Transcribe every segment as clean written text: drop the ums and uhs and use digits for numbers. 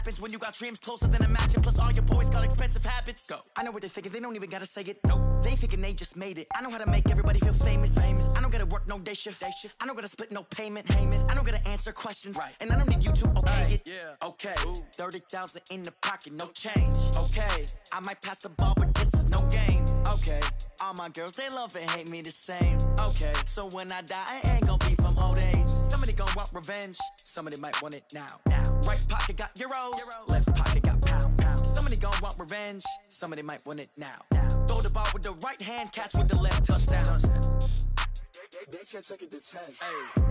happens when you got dreams closer than imagine. Plus all your boys got expensive habits. Go. I know what they're thinking, they don't even gotta say it. No, they ain't thinking they just made it. I know how to make everybody feel famous. I don't gotta work no day shift. I don't gotta split no payment. I don't gotta answer questions. Right. And I don't need you to okay it. Yeah. Okay. 30,000 in the pocket, no change. Okay. I might pass the ball, but this is no game. Okay. All my girls, they love and hate me the same. Okay. So when I die, I ain't gonna be from old age. Somebody gon' want revenge. Somebody might want it now. Right pocket got euros. Left pocket got pound. Somebody gon' want revenge. Somebody might want it now. Throw the ball with the right hand, catch with the left, touchdown. They can't take it to 10. Hey.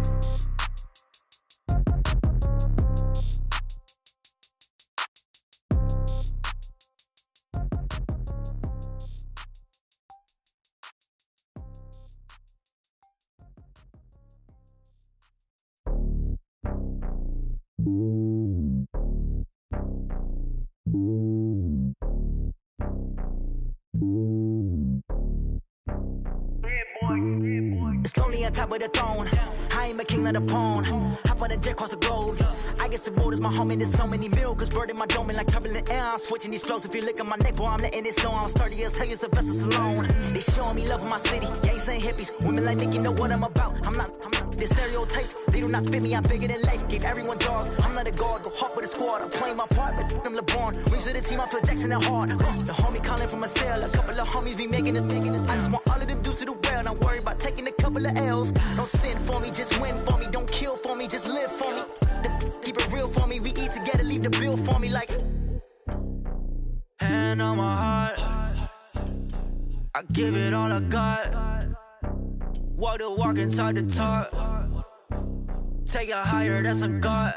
It's lonely on top of the throne. I ain't a king of the pawn. Hop on a jet across the globe. I guess the road is my home and there's so many milkers bird in my dome and like turbulent air. I'm switching these flows. If you look at my neck, boy, I'm letting it slow. I'm sturdy as hell as a vessel alone. They showing me love in my city. Gangs ain't hippies. Women like Nick, you know what I'm about. I'm not. The stereotypes, they do not fit me. I'm bigger than life. Gave everyone dogs. I'm not a guard. Go hard with a squad. I'm playing my part, but them LeBron. Rings to the team. I feel Jackson and hard. The homie calling from a cell. A couple of homies be making it. I just want all of them dudes to do well. Not worry about taking a couple of L's. Don't sin for me, just win for me. Don't kill for me, just live for me. Keep it real for me. We eat together, leave the bill for me like. Hand on my heart, I give it all I got. Walk the walk and talk the talk. Take it higher, that's a God.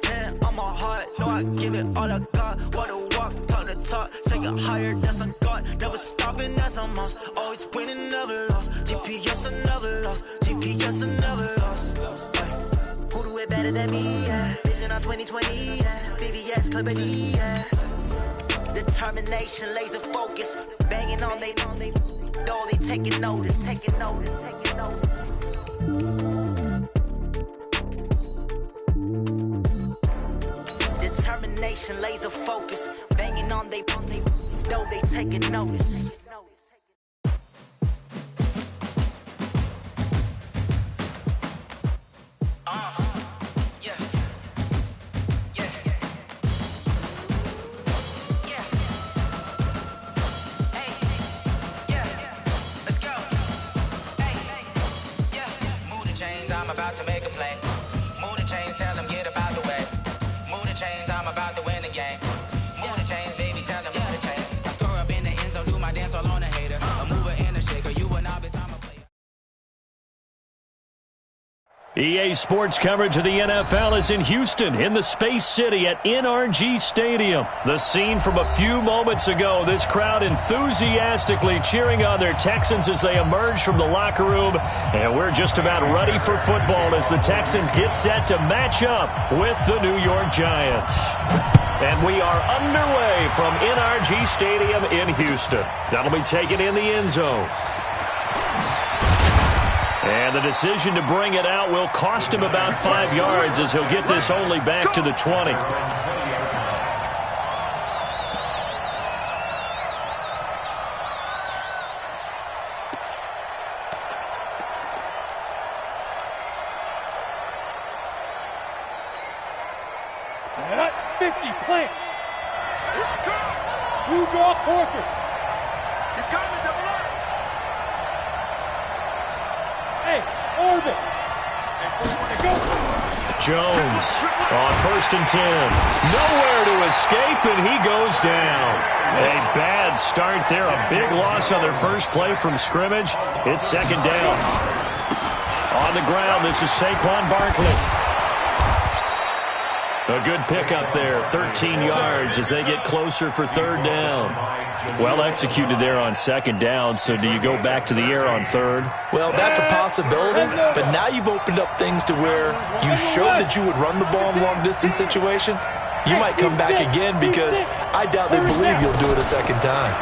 Hand on my heart, no, I give it all I got. Walk the walk, talk the talk. Take it higher, that's a God. Never stopping, that's a must. Always winning, never lost. GPS, I never lost. GPS, I never lost. Who do it better than me? Yeah. Vision on 2020. Yeah. VVS, Clippity. Yeah. Determination, laser focus. Banging on they know they taking notice. Determination, laser focus. Banging on they know they taking notice. I'm about to make a play. Move the chains, tell them get about the way. Move the chains, I'm about to win the game. Move the chains, baby, tell them move the chains. I score up in the end zone, do my dance all on a hater. A mover and a shaker, you a novice, I'm a player. EA Sports coverage of the NFL is in Houston, in the Space City at NRG Stadium. The scene from a few moments ago, this crowd enthusiastically cheering on their Texans as they emerge from the locker room. And we're just about ready for football as the Texans get set to match up with the New York Giants. And we are underway from NRG Stadium in Houston. That'll be taken in the end zone. And the decision to bring it out will cost him about 5 yards as he'll get this only back to the 20. Set up, 50, plant. Blue draw, Corker. He's got me, double up. Hey, orbit. Jones on 1st and 10. Nowhere to escape, and he goes down. A bad start there. A big loss on their first play from scrimmage. It's 2nd down. On the ground, this is Saquon Barkley. A good pickup there, 13 yards as they get closer for 3rd down. Well executed there on 2nd down, so do you go back to the air on 3rd? Well, that's a possibility, but now you've opened up things to where you showed that you would run the ball in long-distance situation. You might come back again because I doubt they believe you'll do it a 2nd time.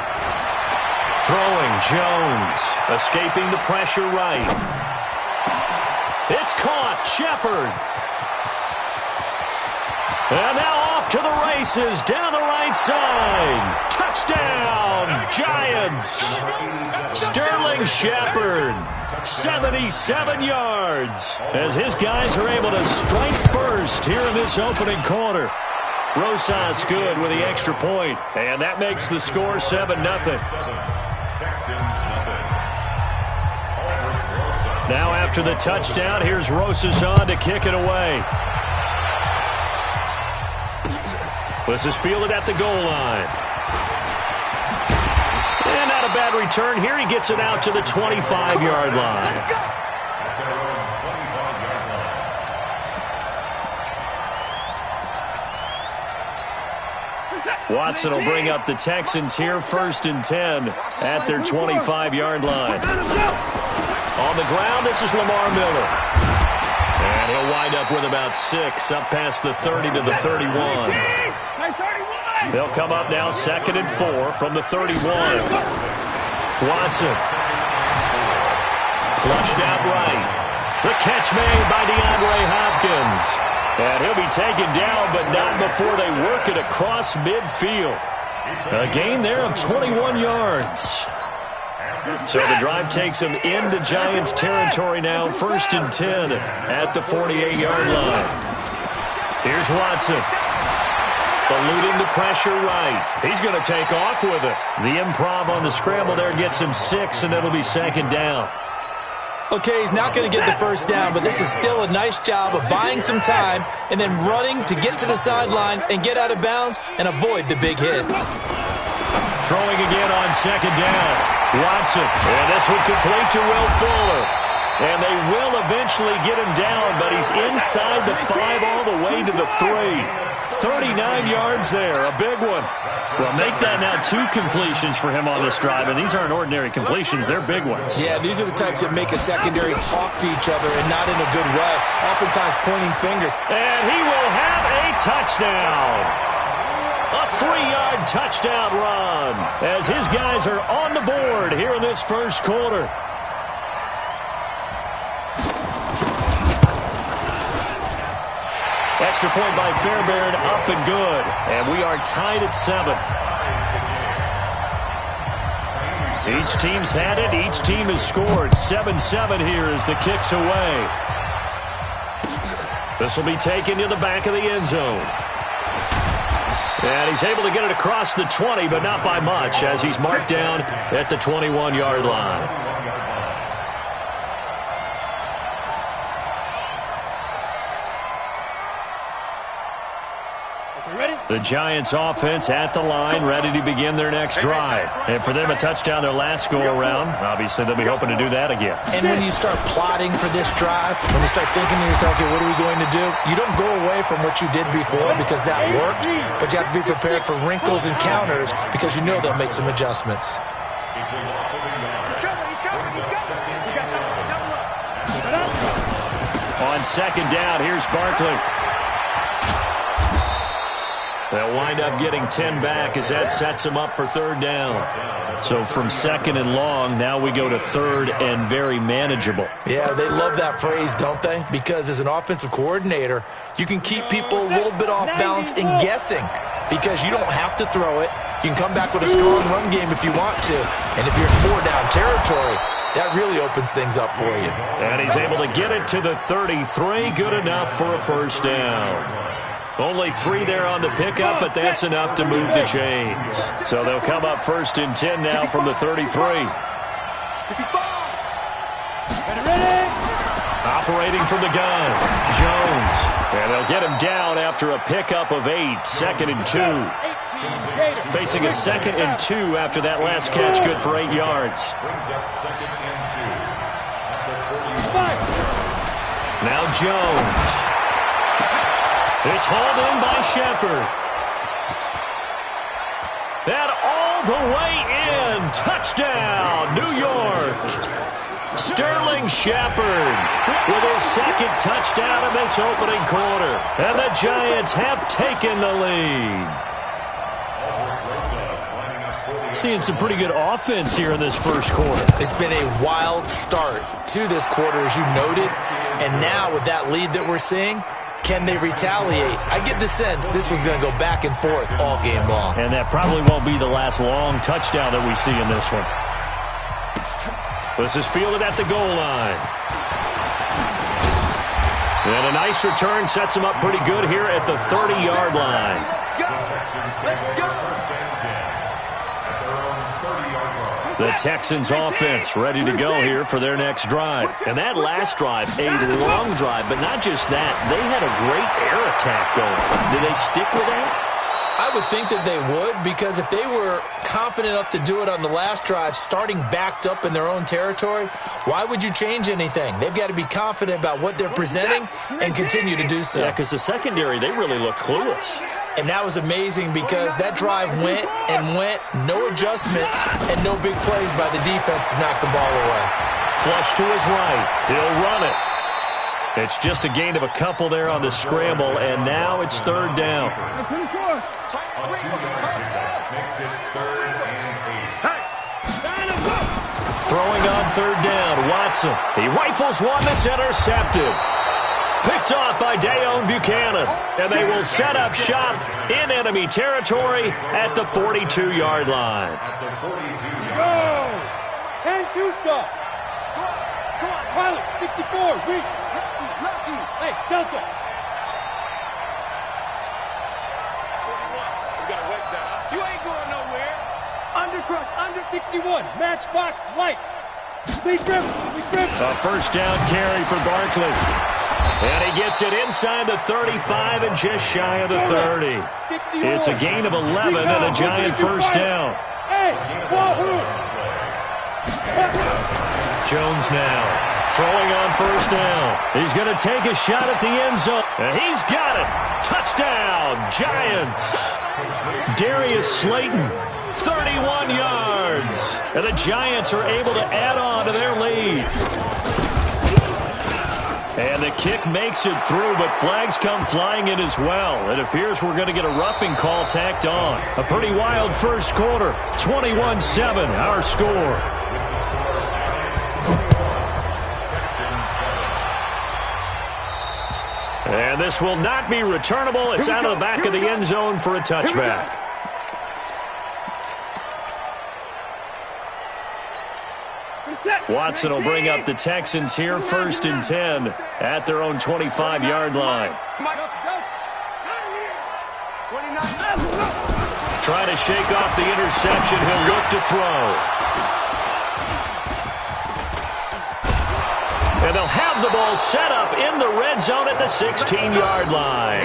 Throwing, Jones, escaping the pressure right. It's caught, Shepard. And now off to the races down the right side. Touchdown, Giants. Sterling Shepard, 77 yards, as his guys are able to strike first here in this opening quarter. Rosas good with the extra point, and that makes the score 7-0. Now after the touchdown, here's Rosas on to kick it away. This is fielded at the goal line. And not a bad return here. He gets it out to the 25-yard line. Watson will bring up the Texans here, 1st and 10 at their 25-yard line. On the ground, this is Lamar Miller. And he'll wind up with about 6, up past the 30 to the 31. They'll come up now 2nd and 4 from the 31. Watson. Flushed out right. The catch made by DeAndre Hopkins. And he'll be taken down, but not before they work it across midfield. A gain there of 21 yards. So the drive takes him into Giants territory now, 1st and 10 at the 48-yard line. Here's Watson. Eluding the pressure right. He's going to take off with it. The improv on the scramble there gets him 6, and it'll be 2nd down. Okay, he's not going to get the first down, but this is still a nice job of buying some time and then running to get to the sideline and get out of bounds and avoid the big hit. Throwing again on 2nd down. Watson. And this one complete to Will Fuller. And they will eventually get him down, but he's inside the 5 all the way to the 3. 39 yards there, a big one. Well, make that now 2 completions for him on this drive, and these aren't ordinary completions. They're big ones. Yeah, these are the types that make a secondary talk to each other and not in a good way, oftentimes pointing fingers. And he will have a touchdown. A 3-yard touchdown run as his guys are on the board here in this first quarter. Extra point by Fairbairn, up and good. And we are tied at 7. Each team's had it. Each team has scored. 7-7 here as the kick's away. This will be taken to the back of the end zone. And he's able to get it across the 20, but not by much, as he's marked down at the 21-yard line. The Giants offense at the line, ready to begin their next drive. And for them, a touchdown their last go-around. Obviously, they'll be hoping to do that again. And when you start plotting for this drive, when you start thinking to yourself, okay, what are we going to do? You don't go away from what you did before because that worked, but you have to be prepared for wrinkles and counters because you know they'll make some adjustments. On 2nd down, here's Barkley. They'll wind up getting 10 back as that sets them up for 3rd down. So from 2nd and long, now we go to 3rd and very manageable. Yeah, they love that phrase, don't they? Because as an offensive coordinator, you can keep people a little bit off balance and guessing because you don't have to throw it. You can come back with a strong run game if you want to. And if you're in 4-down territory, that really opens things up for you. And he's able to get it to the 33. Good enough for a 1st down. Only 3 there on the pickup, but that's enough to move the chains. So they'll come up 1st and 10 now from the 33. Operating from the gun, Jones. And they'll get him down after a pickup of 8, 2nd and 2. Facing a 2nd and 2 after that last catch, good for 8 yards. Now Jones. It's hauled in by Shepard. And all the way in. Touchdown, New York. Sterling Shepard with his 2nd touchdown in this opening quarter. And the Giants have taken the lead. Seeing some pretty good offense here in this first quarter. It's been a wild start to this quarter, as you noted. And now with that lead that we're seeing, Can they retaliate? I get the sense this one's going to go back and forth all game long. And that probably won't be the last long touchdown that we see in this one. This is fielded at the goal line. And a nice return sets him up pretty good here at the 30-yard line. The Texans offense ready to go here for their next drive. And that last drive, a long drive, but not just that. They had a great air attack going. Did they stick with that? I would think that they would, because if they were confident enough to do it on the last drive, starting backed up in their own territory, why would you change anything? They've got to be confident about what they're presenting and continue to do so. Yeah, because the secondary, they really look clueless. And that was amazing because that drive went and went, no adjustments, and no big plays by the defense to knock the ball away. Flush to his right. He'll run it. It's just a gain of a couple there on the scramble, and now it's third down. Throwing on third down, Watson. He rifles one that's intercepted. Picked off by Dayon Buchanan. And they will set up shop in enemy territory at the 42-yard line. Go! 10-2 stop. Pilot, 64, weak. Hey, Delta. You ain't going nowhere. Undercrush, under 61. Matchbox, lights. Lead grip. A first down carry for Barkley. And he gets it inside the 35 and just shy of the 30. It's a gain of 11 and a giant first down. Hey, Wahoo! Jones now. Throwing on first down. He's going to take a shot at the end zone. And he's got it. Touchdown, Giants. Darius Slayton, 31 yards. And the Giants are able to add on to their lead. And the kick makes it through, but flags come flying in as well. It appears we're going to get a roughing call tacked on. A pretty wild first quarter. 21-7, our score. And this will not be returnable. It's out of the back of the end zone for a touchback. Watson will bring up the Texans here, 1st and 10 at their own 25-yard line. Trying to shake off the interception. He'll look to throw. And they'll have the ball set up in the red zone at the 16-yard line.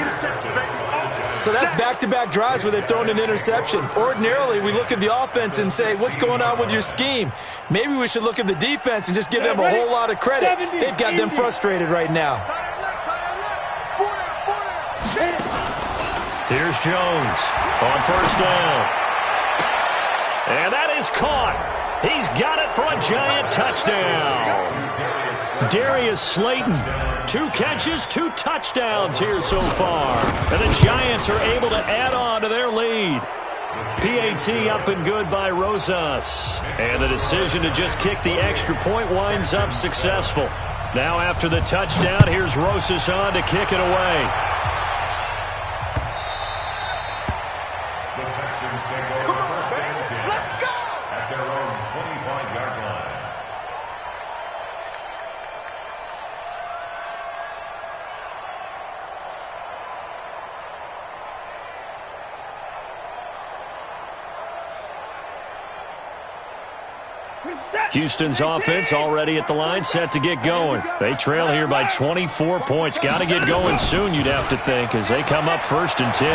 So that's back-to-back drives where they've thrown an interception. Ordinarily, we look at the offense and say, what's going on with your scheme? Maybe we should look at the defense and just give them a whole lot of credit. They've got them frustrated right now. Here's Jones on first down. And that is caught. He's got it for a giant touchdown. Darius Slayton, 2 catches, 2 touchdowns here so far. And the Giants are able to add on to their lead. PAT up and good by Rosas. And the decision to just kick the extra point winds up successful. Now after the touchdown, here's Rosas on to kick it away. Houston's offense already at the line, set to get going. They trail here by 24 points. Got to get going soon, you'd have to think, as they come up 1st and 10.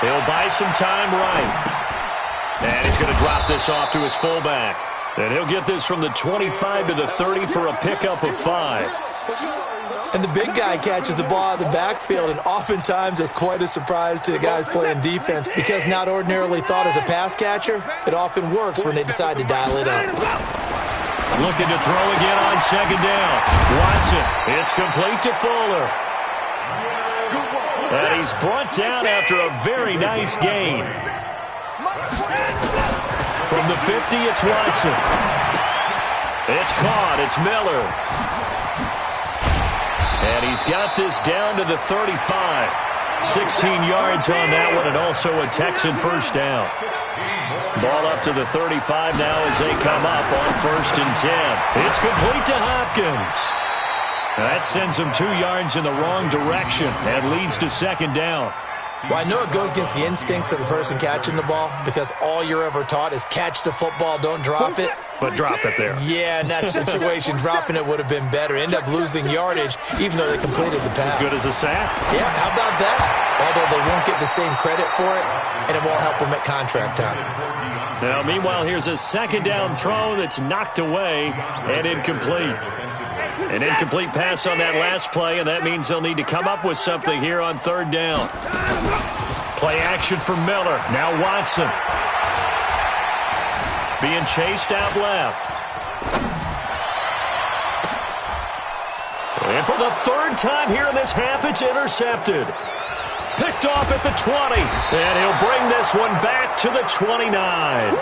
He'll buy some time right. And he's going to drop this off to his fullback. And he'll get this from the 25 to the 30 for a pickup of 5. And the big guy catches the ball out of the backfield, and oftentimes that's quite a surprise to the guys playing defense because not ordinarily thought as a pass catcher, it often works when they decide to dial it up. Looking to throw again on 2nd down. Watson, it's complete to Fuller. And he's brought down after a very nice gain. From the 50, it's Watson. It's caught. It's Miller. And he's got this down to the 35. 16 yards on that one, and also a Texan first down. Ball up to the 35 now as they come up on 1st and 10. It's complete to Hopkins. That sends him 2 yards in the wrong direction and leads to 2nd down. Well, I know it goes against the instincts of the person catching the ball because all you're ever taught is catch the football, don't drop it. But drop it there. Yeah, in that situation, dropping it would have been better. End up losing yardage, even though they completed the pass. As good as a sack? Yeah, how about that? Although they won't get the same credit for it, and it won't help them at contract time. Now, meanwhile, here's a 2nd down throw that's knocked away and incomplete. An incomplete pass on that last play, and that means they'll need to come up with something here on 3rd down. Play action for Miller. Now Watson. Being chased out left. And for the 3rd time here in this half, it's intercepted. Picked off at the 20, and he'll bring this one back to the 29.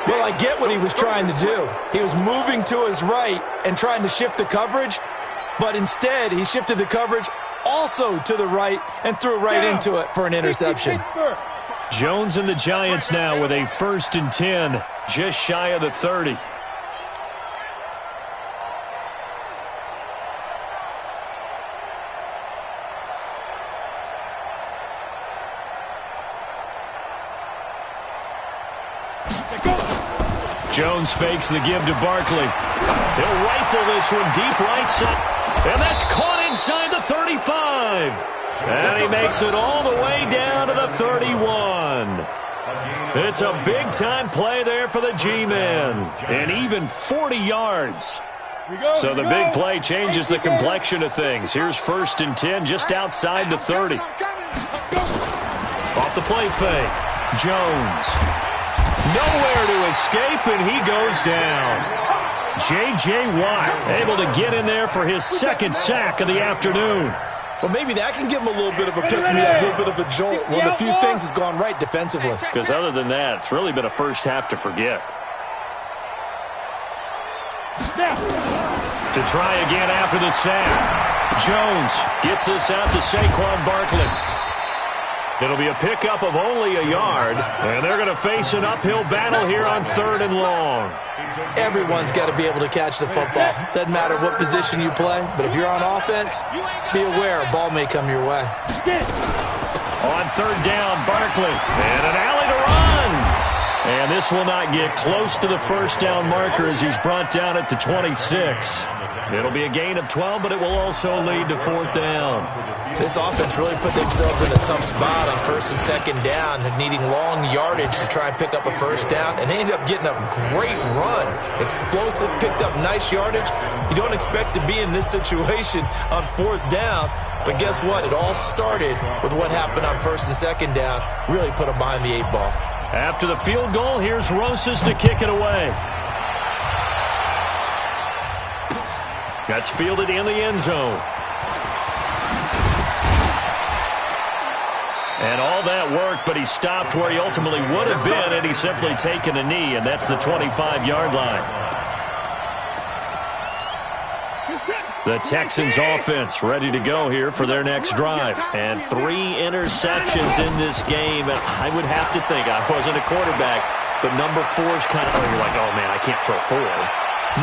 Well, I get what he was trying to do. He was moving to his right and trying to shift the coverage, but instead he shifted the coverage also to the right and threw right into it for an interception. Jones and the Giants now with a 1st and 10, just shy of the 30. Jones fakes the give to Barkley. He'll rifle this one deep right side. And that's caught inside the 35. And he makes it all the way down to the 31. It's a big-time play there for the G-men. And even 40 yards. So the big play changes the complexion of things. Here's 1st and 10 just outside the 30. Off the play fake. Jones. Nowhere to escape, and he goes down. J.J. Watt able to get in there for his 2nd sack of the afternoon. Well, maybe that can give him a little bit of a pick-me, a little bit of a jolt. Well, the few things has gone right defensively. Because other than that, it's really been a first half to forget. To try again after the sack. Jones gets this out to Saquon Barkley. It'll be a pickup of only a yard, and they're going to face an uphill battle here on 3rd and long. Everyone's got to be able to catch the football. Doesn't matter what position you play, but if you're on offense, be aware a ball may come your way. On 3rd down, Barkley, and an alley to run. And this will not get close to the 1st down marker as he's brought down at the 26. It'll be a gain of 12, but it will also lead to 4th down. This offense really put themselves in a tough spot on 1st and 2nd down, needing long yardage to try and pick up a 1st down, and they ended up getting a great run. Explosive, picked up nice yardage. You don't expect to be in this situation on 4th down, but guess what? It all started with what happened on 1st and 2nd down. Really put them behind the 8 ball. After the field goal, here's Rosas to kick it away. That's fielded in the end zone. And all that work, but he stopped where he ultimately would have been, and he's simply taken a knee, and that's the 25-yard line. The Texans offense ready to go here for their next drive. And 3 interceptions in this game, and I would have to think, I wasn't a quarterback, but number 4 is kind of, you're like, oh, man, I can't throw 4.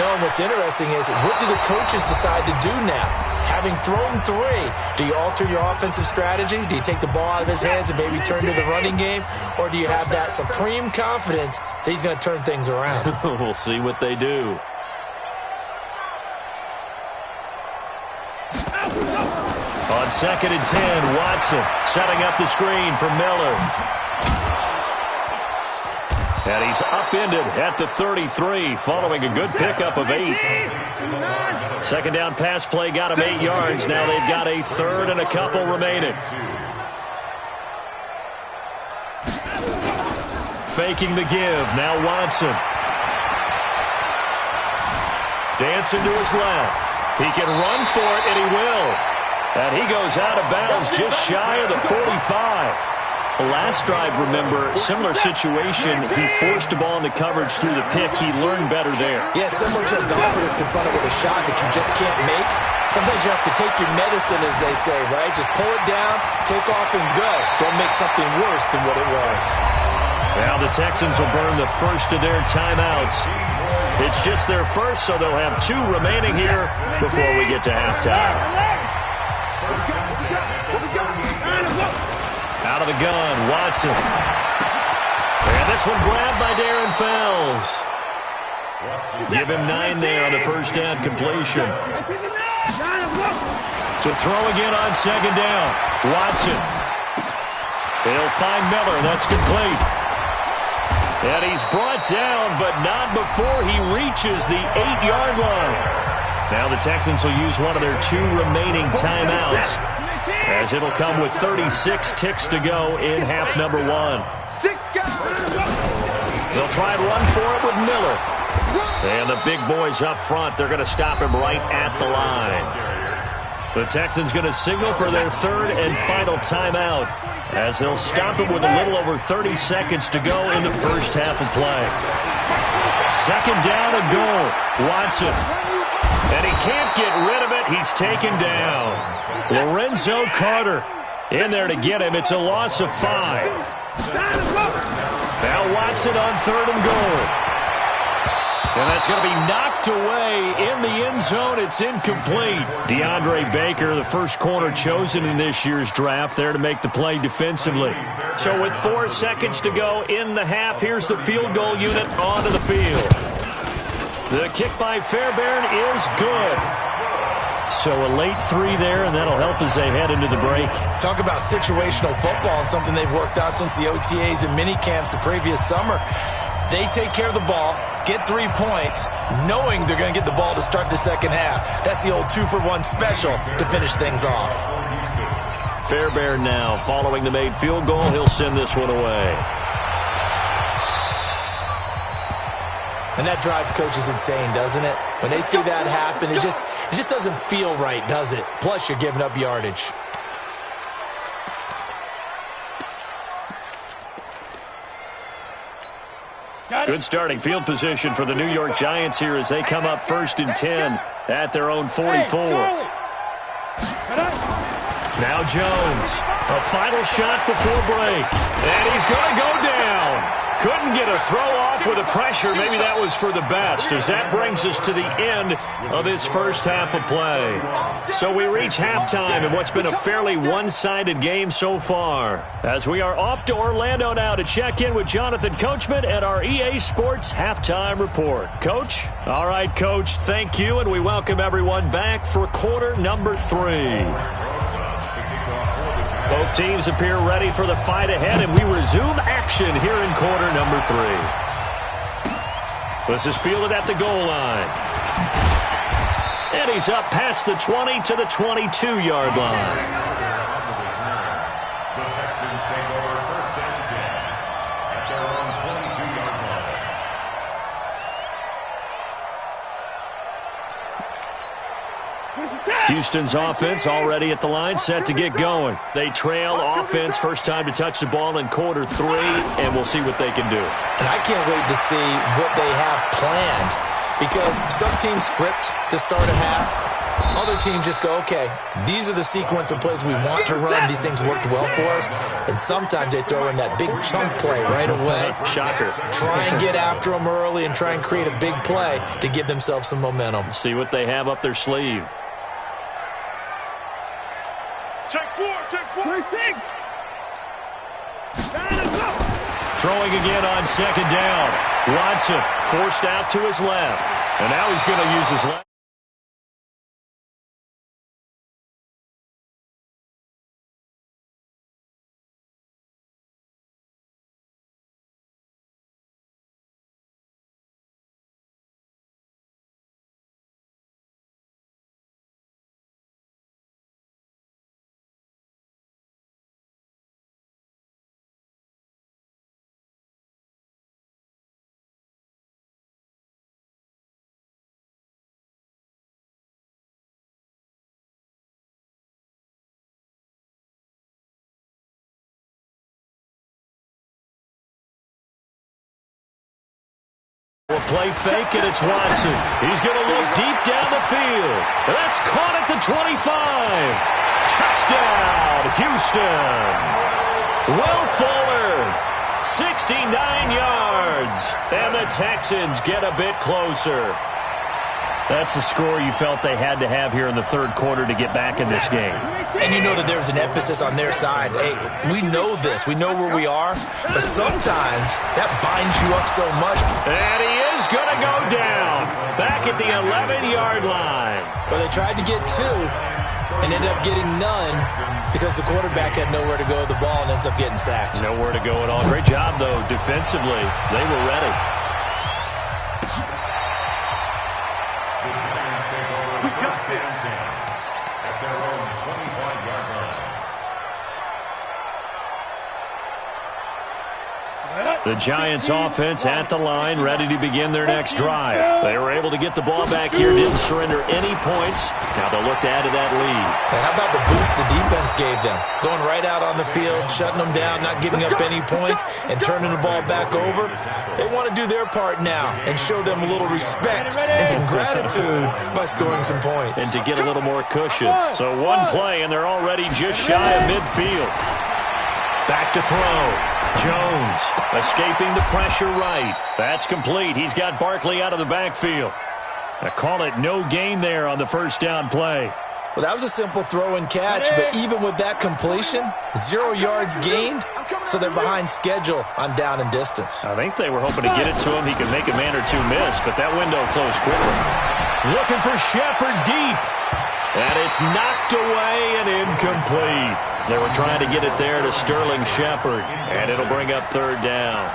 No, and what's interesting is, what do the coaches decide to do now? Having thrown 3, do you alter your offensive strategy? Do you take the ball out of his hands and maybe turn to the running game? Or do you have that supreme confidence that he's going to turn things around? We'll see what they do. On 2nd and 10, Watson setting up the screen for Miller. And he's upended at the 33 following a good pickup of 8. 2nd down pass play got him 8 yards. Now they've got a 3rd and a couple remaining. Faking the give. Now Watson. Dancing to his left. He can run for it, and he will. And he goes out of bounds just shy of the 45. The last drive, remember, similar situation. He forced a ball into coverage through the pick. He learned better there. Yeah, similar to a golfer that's confronted with a shot that you just can't make. Sometimes you have to take your medicine, as they say, right? Just pull it down, take off, and go. Don't make something worse than what it was. Now the Texans will burn the first of their timeouts. It's just their first, so they'll have 2 remaining here before we get to halftime. Out of the gun, Watson. And this one grabbed by Darren Fells. Give him 9 there on the first down completion. To throw again on second down. Watson. He'll find Miller. That's complete. And he's brought down, but not before he reaches the 8-yard line. Now the Texans will use one of their 2 remaining timeouts, as it'll come with 36 ticks to go in half number 1. They'll try and run for it with Miller. And the big boys up front, they're going to stop him right at the line. The Texans going to signal for their 3rd and final timeout, as they'll stop him with a little over 30 seconds to go in the first half of play. Second down and goal. Watson. And he can't get rid of it. He's taken down. Lorenzo Carter in there to get him. It's a loss of 5. Now Watson on 3rd and goal. And that's going to be knocked away in the end zone. It's incomplete. DeAndre Baker, the first corner chosen in this year's draft, there to make the play defensively. So with 4 seconds to go in the half, here's the field goal unit onto the field. The kick by Fairbairn is good. So a late 3 there, and that'll help as they head into the break. Talk about situational football and something they've worked out since the OTAs and mini camps the previous summer. They take care of the ball, get 3 points, knowing they're going to get the ball to start the second half. That's the old 2-for-1 special to finish things off. Fairbairn now following the made field goal. He'll send this one away. And that drives coaches insane, doesn't it? When they see that happen, it just doesn't feel right, does it? Plus, you're giving up yardage. Good starting field position for the New York Giants here as they come up 1st and 10 at their own 44. Now Jones, a final shot before break. And he's going to go down. Couldn't get a throw off with the pressure. Maybe that was for the best, as that brings us to the end of this first half of play. So we reach halftime in what's been a fairly one-sided game so far, as we are off to Orlando now to check in with Jonathan Coachman at our EA Sports Halftime Report. Coach? All right, Coach, thank you, and we welcome everyone back for quarter number 3. Both teams appear ready for the fight ahead, and we resume action here in quarter number 3. This is fielded at the goal line. And he's up past the 20 to the 22-yard line. The Texans take over 1st and 10 at their own 22-yard line. Houston's offense already at the line, set to get going. They trail offense, first time to touch the ball in quarter 3, and we'll see what they can do. And I can't wait to see what they have planned, because some teams script to start a half. Other teams just go, okay, these are the sequence of plays we want to run. These things worked well for us. And sometimes they throw in that big chunk play right away. Shocker. Try and get after them early and try and create a big play to give themselves some momentum. See what they have up their sleeve. Check 4. Throwing again on second down. Watson forced out to his left. And now he's going to use his left. play fake, and it's Watson. He's going to look deep down the field. That's caught at the 25. Touchdown, Houston. Will Fuller, 69 yards. And the Texans get a bit closer. That's the score you felt they had to have here in the third quarter to get back in this game. And you know that there's an emphasis on their side. Hey, we know this. We know where we are. But sometimes that binds you up so much. And he is going to go down. Back at the 11-yard line. But they tried to get two and ended up getting none because the quarterback had nowhere to go with the ball and ends up getting sacked. Nowhere to go at all. Great job, though, defensively. They were ready. The Giants offense at the line, ready to begin their next drive. They were able to get the ball back here, didn't surrender any points. Now they'll look to add to that lead. And how about the boost the defense gave them? Going right out on the field, shutting them down, not giving up any points, and turning the ball back over. They want to do their part now and show them a little respect and some gratitude by scoring some points. And to get a little more cushion. So one play, and they're already just shy of midfield. Back to throw. Jones escaping the pressure right. That's complete. He's got Barkley out of the backfield. I call it no gain there on the first down play. Well, that was a simple throw and catch, but even with that completion, 0 yards gained, so they're behind schedule on down and distance. I think they were hoping to get it to him. He could make a man or two miss, but that window closed quickly. Looking for Shepard deep. And it's knocked away and incomplete. They were trying to get it there to Sterling Shepard, and it'll bring up third down.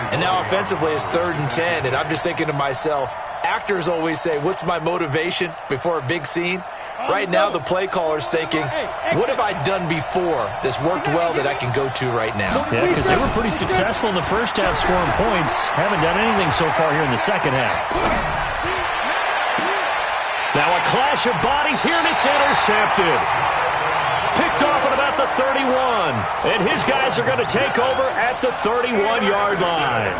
And now offensively it's 3rd and 10, and I'm just thinking to myself, actors always say, what's my motivation before a big scene? Right now the play caller's thinking, what have I done before that's worked well that I can go to right now? Yeah, because they were pretty successful in the first half scoring points. Haven't done anything so far here in the second half. Now a clash of bodies here, and it's intercepted. Picked off at about the 31. And his guys are going to take over at the 31-yard line.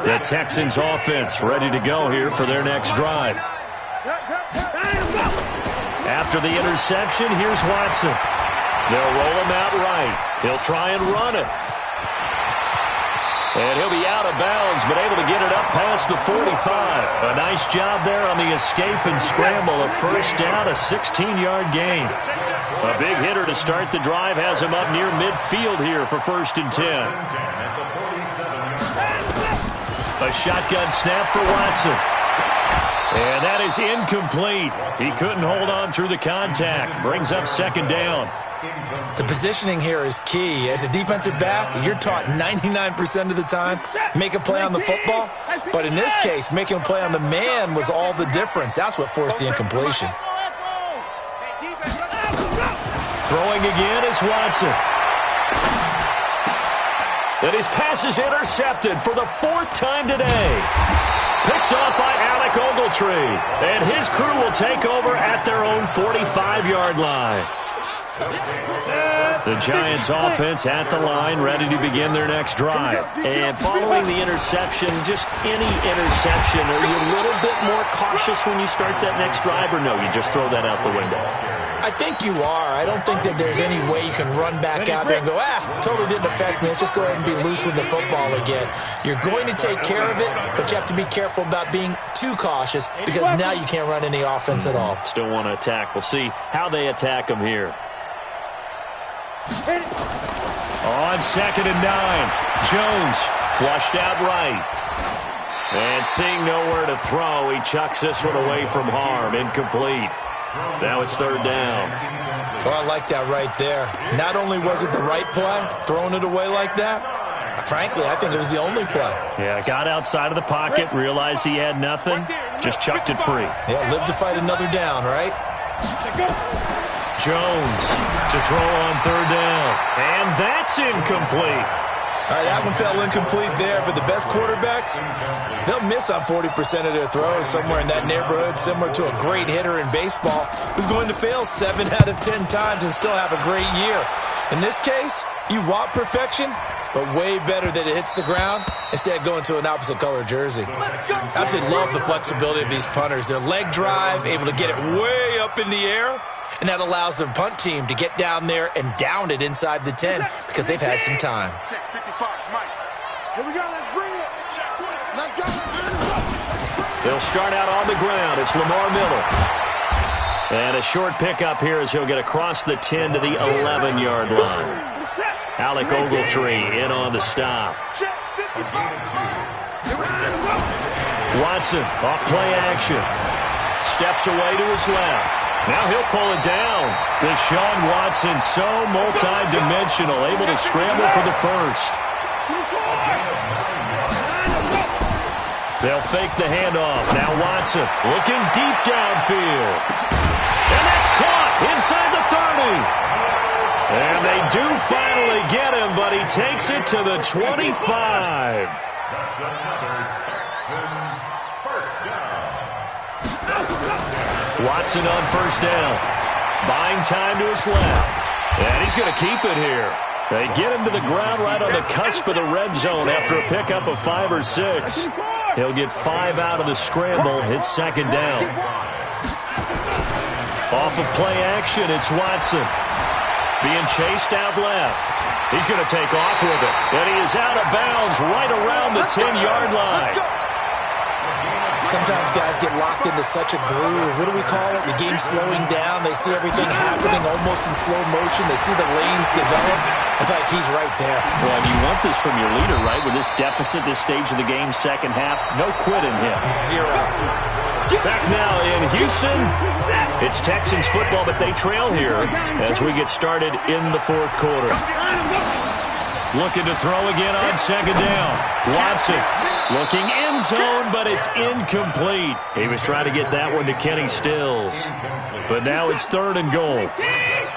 The Texans offense ready to go here for their next drive. After the interception, here's Watson. They'll roll him out right. He'll try and run it. And he'll be out of bounds, but able to get it up past the 45. A nice job there on the escape and scramble. A first down, a 16-yard gain. A big hitter to start the drive has him up near midfield here for 1st and 10. A shotgun snap for Watson. And that is incomplete. He couldn't hold on through the contact. Brings up 2nd down. The positioning here is key. As a defensive back, you're taught 99% of the time, make a play on the football. But in this case, making a play on the man was all the difference. That's what forced the incompletion. Throwing again is Watson. And his pass is intercepted for the 4th time today. Picked off by Alec Ogletree. And his crew will take over at their own 45-yard line. The Giants offense at the line, ready to begin their next drive. And following the interception, just any interception, are you a little bit more cautious when you start that next drive, or no, you just throw that out the window? I think you are. I don't think that there's any way you can run back out there and go, totally didn't affect me. Let's just go ahead and be loose with the football again. You're going to take care of it, but you have to be careful about being too cautious because now you can't run any offense at all. Still want to attack. We'll see how they attack him here. On 2nd and 9, Jones flushed out right. And seeing nowhere to throw, he chucks this one away from harm. Incomplete. Now it's 3rd down. Oh, I like that right there. Not only was it the right play, throwing it away like that, frankly, I think it was the only play. Yeah, got outside of the pocket, realized he had nothing, just chucked it free. Yeah, live to fight another down, right? Jones to throw on 3rd down. And that's incomplete. All right, that one fell incomplete there, but the best quarterbacks, they'll miss on 40% of their throws somewhere in that neighborhood, similar to a great hitter in baseball who's going to fail 7 out of 10 times and still have a great year. In this case, You want perfection, but way better that it hits the ground instead of going to an opposite color jersey. I absolutely love the flexibility of these punters. Their leg drive, able to get it way up in the air, and that allows the punt team to get down there and down it inside the 10 because they've had some time. Check 55, Mike. Here we go, let's bring it. Let's go, let's They'll start out on the ground. It's Lamar Miller. And a short pickup here as he'll get across the 10 to the 11-yard line. Alec Ogletree in on the stop. Watson off play action. Steps away to his left. Now he'll pull it down. Deshaun Watson, so multi-dimensional, able to scramble for the first. They'll fake the handoff. Now Watson looking deep downfield. And that's caught inside the 30. And they do finally get him, but he takes it to the 25. That's another Texans first down. Watson on first down. Buying time to his left. And he's going to keep it here. They get him to the ground right on the cusp of the red zone after a pickup of 5 or 6. He'll get 5 out of the scramble. It's second down. Off of play action, it's Watson. Being chased out left. He's going to take off with it. And he is out of bounds right around the 10-yard line. Sometimes guys get locked into such a groove. What do we call it? The game's slowing down. They see everything happening almost in slow motion. They see the lanes develop. I feel like he's right there. Well, you want this from your leader, right? With this deficit, this stage of the game, second half, no quit in him. 0. Back now in Houston, it's Texans football, but they trail here as we get started in the fourth quarter. Looking to throw again on second down. Watson looking end zone, but it's incomplete. He was trying to get that one to Kenny Stills. But now it's third and goal.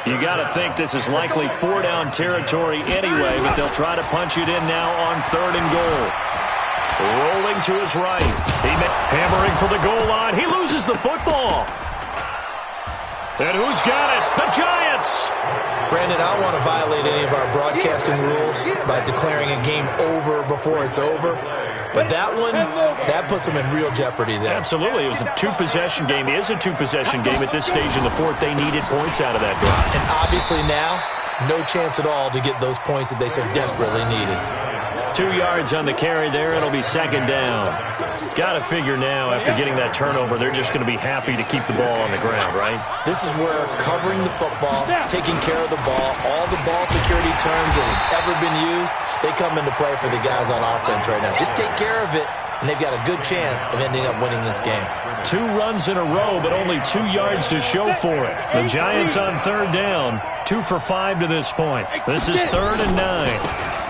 You got to think this is likely 4-down territory anyway, but they'll try to punch it in now on third and goal. Rolling to his right. Hammering for the goal line. He loses the football. And who's got it? The Giants! Brandon, I don't want to violate any of our broadcasting rules by declaring a game over before it's over. But that one, that puts them in real jeopardy there. Absolutely. It was a two-possession game. It is a two-possession game at this stage in the fourth. They needed points out of that drive. And obviously now, no chance at all to get those points that they so desperately needed. 2 yards on the carry there. It'll be second down. Got to figure now, after getting that turnover, they're just going to be happy to keep the ball on the ground, right? This is where covering the football, taking care of the ball, all the ball security terms that have ever been used, they come into play for the guys on offense right now. Just take care of it, and they've got a good chance of ending up winning this game. 2 runs in a row, but only 2 yards to show for it. The Giants on third down, 2 for 5 to this point. This is 3rd and 9.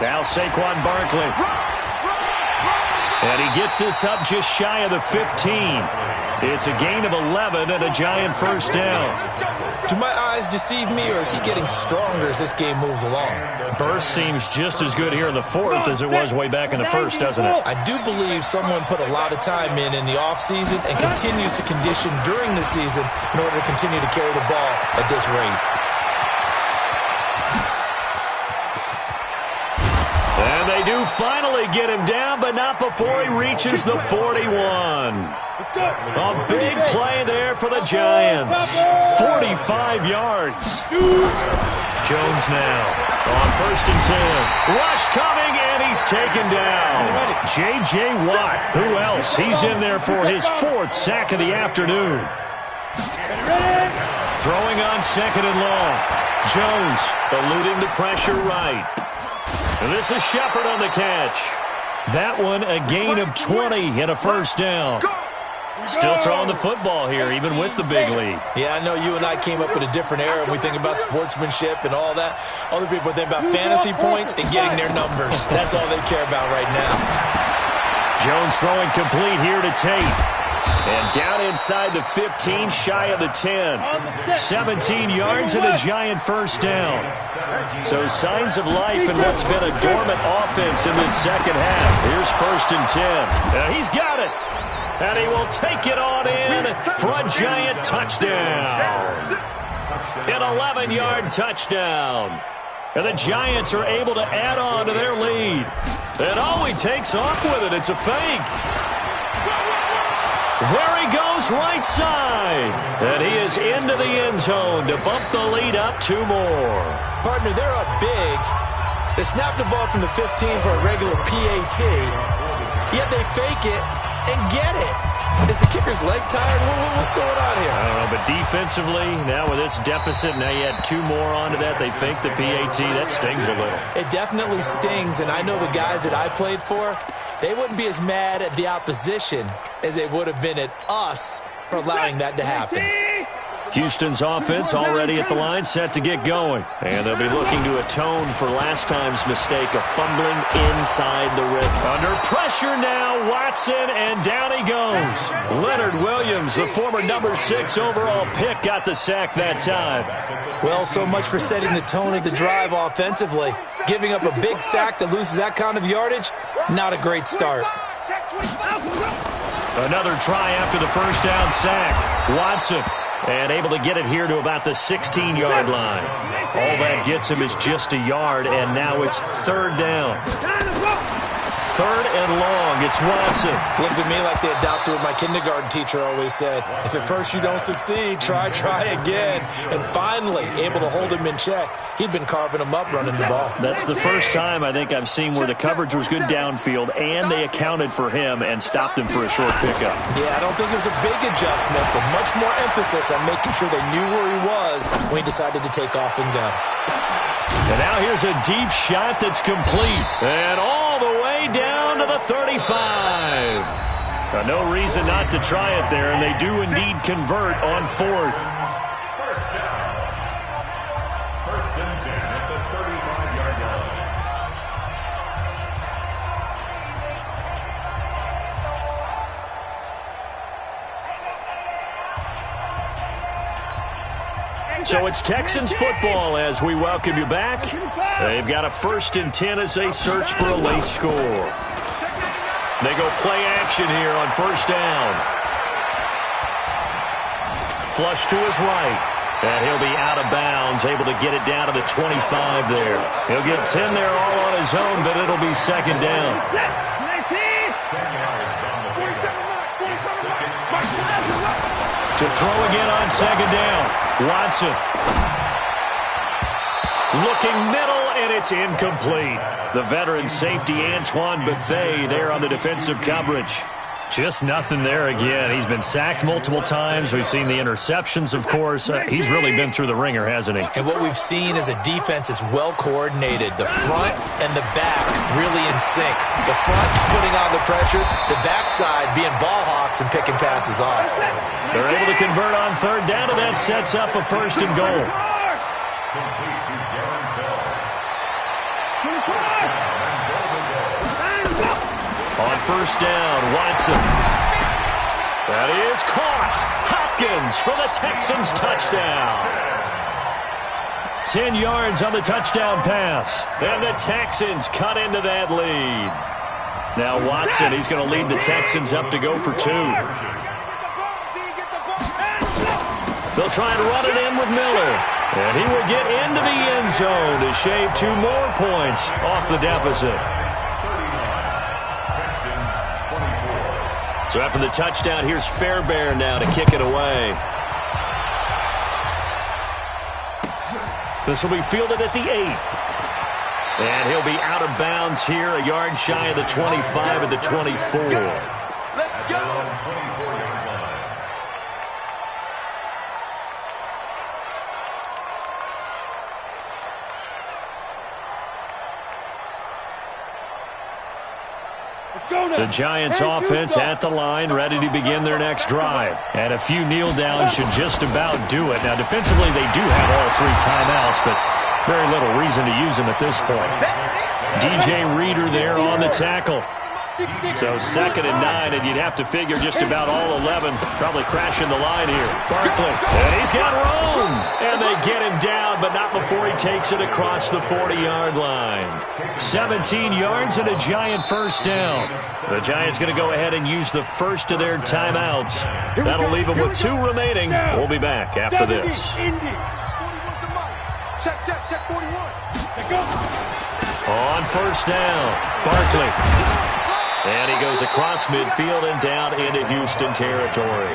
Now Saquon Barkley. And he gets this up just shy of the 15. It's a gain of 11 and a Giant first down. Do my eyes deceive me, or is he getting stronger as this game moves along? Burst seems just as good here in the fourth as it was way back in the first, doesn't it? I do believe someone put a lot of time in the offseason and continues to condition during the season in order to continue to carry the ball at this rate. And they do finally get him down, but not before he reaches the 41. A big play there for the Giants. 45 yards. Jones now on 1st and 10. Rush coming, and he's taken down. J.J. Watt. Who else? He's in there for his 4th sack of the afternoon. Throwing on 2nd and long. Jones eluding the pressure right. And this is Shepard on the catch. That one a gain of 20 and a first down. Still throwing the football here, even with the big lead. Yeah, I know you and I came up in a different era, and we think about sportsmanship and all that. Other people think about fantasy points and getting their numbers. That's all they care about right now. Jones throwing complete here to Tate. And down inside the 15, shy of the 10. 17 yards and a Giant first down. So signs of life in what's been a dormant offense in this second half. Here's 1st and 10. And he's got it. And he will take it on in for a Giant touchdown. An 11-yard touchdown. And the Giants are able to add on to their lead. And oh, he takes off with it. It's a fake. There he goes, right side. And he is into the end zone to bump the lead up 2 more. Partner, they're up big. They snap the ball from the 15 for a regular PAT, yet they fake it and get it. Is the kicker's leg tired? What's going on here? I don't know, but defensively, now with this deficit, now you add 2 more onto that, they fake the PAT. That stings a little. It definitely stings, and I know the guys that I played for, they wouldn't be as mad at the opposition as they would have been at us for allowing that to happen. Houston's offense already at the line, set to get going. And they'll be looking to atone for last time's mistake of fumbling inside the red. Under pressure now, Watson, and down he goes. Leonard Williams, the former number 6 overall pick, got the sack that time. Well, so much for setting the tone of the drive offensively. Giving up a big sack that loses that kind of yardage, not a great start. Another try after the first down sack. Watson. And able to get it here to about the 16-yard line. All that gets him is just a yard, and now it's 3rd down. 3rd and long, it's Watson. Looked at me like they adopted what my kindergarten teacher always said. If at first you don't succeed, try again. And finally, able to hold him in check. He'd been carving him up running the ball. That's the first time I think I've seen where the coverage was good downfield, and they accounted for him and stopped him for a short pickup. Yeah, I don't think it was a big adjustment, but much more emphasis on making sure they knew where he was when he decided to take off and go. And now here's a deep shot that's complete. And all the way down to the 35. No reason not to try it there, and they do indeed convert on 4th. First and 10 at the 35-yard line. So it's Texans football as we welcome you back. They've got a 1st and 10 as they search for a late score. They go play action here on 1st down. Flush to his right. And he'll be out of bounds, able to get it down to the 25 there. He'll get 10 there all on his own, but it'll be 2nd down. 10 yards on the pickup. To throw again on 2nd down. Watson. Looking middle, and it's incomplete. The veteran safety Antoine Bethea there on the defensive coverage. Just nothing there again. He's been sacked multiple times. We've seen the interceptions, of course. He's really been through the ringer, hasn't he? And what we've seen is a defense that's well coordinated. The front and the back really in sync. The front putting on the pressure, the backside being ball hawks and picking passes off. They're able to convert on 3rd down, and that sets up a 1st and goal. Complete to Darren Bell. On 1st down, Watson. That is caught. Hopkins for the Texans touchdown. 10 yards on the touchdown pass. And the Texans cut into that lead. Now Watson, he's going to lead the Texans up to go for 2. They'll try and run it in with Miller. And he will get into the end zone to shave 2 more points off the deficit. So after the touchdown, here's Fairbairn now to kick it away. This will be fielded at the 8. And he'll be out of bounds here, a yard shy of the 25 at the 24. Let's go! The Giants offense at the line, ready to begin their next drive. And a few kneel downs should just about do it. Now, defensively, they do have all 3 timeouts, but very little reason to use them at this point. DJ Reader there on the tackle. So 2nd and 9, and you'd have to figure just about all 11 probably crashing the line here. Barkley, and he's got room. And they get him down, but not before he takes it across the 40-yard line. 17 yards and a Giant 1st down. The Giants going to go ahead and use the first of their timeouts. That'll leave them with 2 remaining. We'll be back after this. Check 41. Check go. On first down, Barkley. And he goes across midfield and down into Houston territory.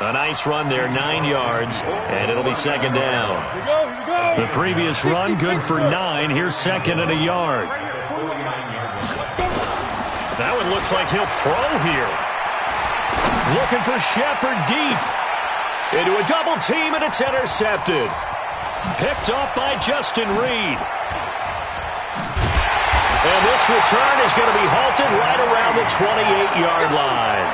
A nice run there, 9 yards, and it'll be second down. Here we go. The previous run, good for 9. Here's second and a yard. That one looks like he'll throw here. Looking for Shepard deep. Into a double team, and it's intercepted. Picked off by Justin Reed. And this return is going to be halted right around the 28-yard line.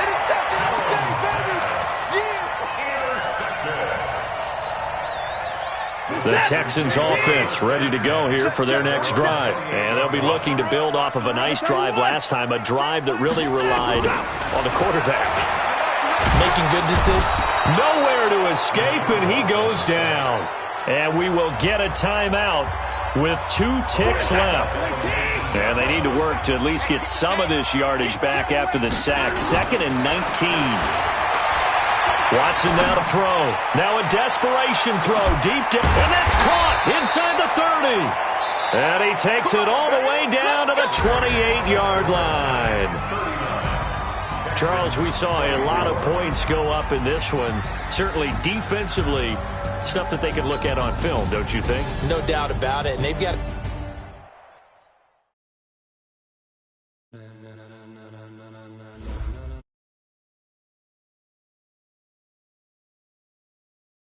The Texans offense ready to go here for their next drive. And they'll be looking to build off of a nice drive last time, a drive that really relied on the quarterback. Making good decisions. Nowhere to escape, and he goes down. And we will get a timeout with 2 ticks left. And they need to work to at least get some of this yardage back after the sack. 2nd and 19. Watson now to throw. Now a desperation throw deep down. And that's caught inside the 30. And he takes it all the way down to the 28-yard line. Charles, we saw a lot of points go up in this one. Certainly defensively, stuff that they can look at on film, don't you think? No doubt about it. And they've got